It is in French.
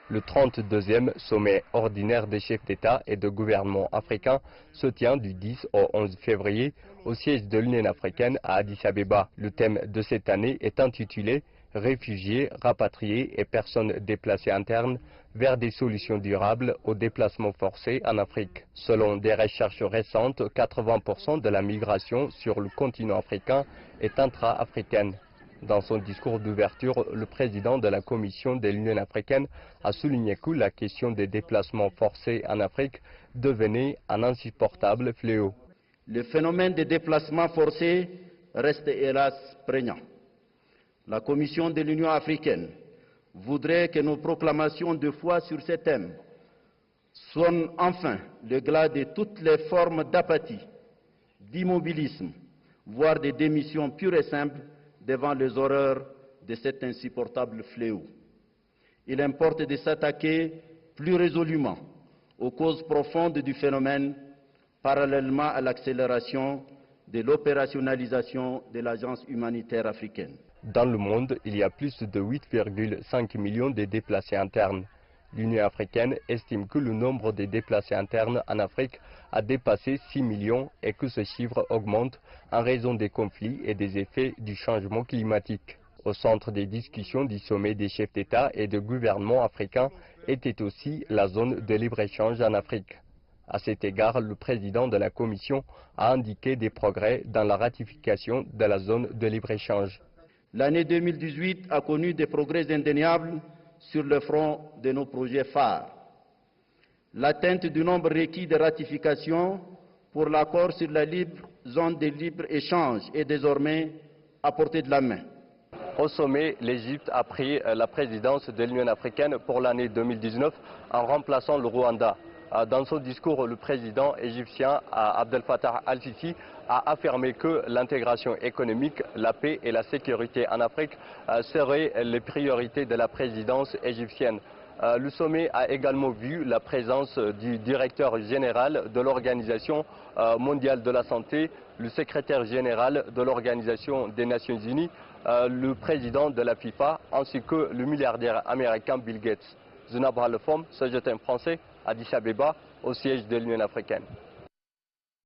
Le 32e sommet ordinaire des chefs d'État et de gouvernement africains se tient du 10 au 11 février au siège de l'Union africaine à Addis Abeba. Le thème de cette année est intitulé « Réfugiés, rapatriés et personnes déplacées internes vers des solutions durables aux déplacements forcés en Afrique ». Selon des recherches récentes, 80% de la migration sur le continent africain est intra-africaine. Dans son discours d'ouverture, le président de la Commission de l'Union africaine a souligné que la question des déplacements forcés en Afrique devenait un insupportable fléau. Le phénomène des déplacements forcés reste hélas prégnant. La Commission de l'Union africaine voudrait que nos proclamations de foi sur ces thèmes sonnent enfin le glas de toutes les formes d'apathie, d'immobilisme, voire de démission pure et simple devant les horreurs de cet insupportable fléau. Il importe de s'attaquer plus résolument aux causes profondes du phénomène, parallèlement à l'accélération de l'opérationnalisation de l'Agence humanitaire africaine. Dans le monde, il y a plus de 8,5 millions de déplacés internes. L'Union africaine estime que le nombre de déplacés internes en Afrique a dépassé 6 millions et que ce chiffre augmente en raison des conflits et des effets du changement climatique. Au centre des discussions du sommet des chefs d'État et de gouvernement africains était aussi la zone de libre-échange en Afrique. À cet égard, le président de la Commission a indiqué des progrès dans la ratification de la zone de libre-échange. L'année 2018 a connu des progrès indéniables sur le front de nos projets phares. L'atteinte du nombre requis de ratification pour l'accord sur la zone de libre-échange est désormais à portée de la main. Au sommet, l'Égypte a pris la présidence de l'Union africaine pour l'année 2019 en remplaçant le Rwanda. Dans son discours, le président égyptien Abdel Fattah al-Sisi a affirmé que l'intégration économique, la paix et la sécurité en Afrique seraient les priorités de la présidence égyptienne. Le sommet a également vu la présence du directeur général de l'Organisation mondiale de la santé, le secrétaire général de l'Organisation des Nations Unies, le président de la FIFA ainsi que le milliardaire américain Bill Gates. Zunab Halefom, CGTN français, Addis Abeba, au siège de l'Union africaine.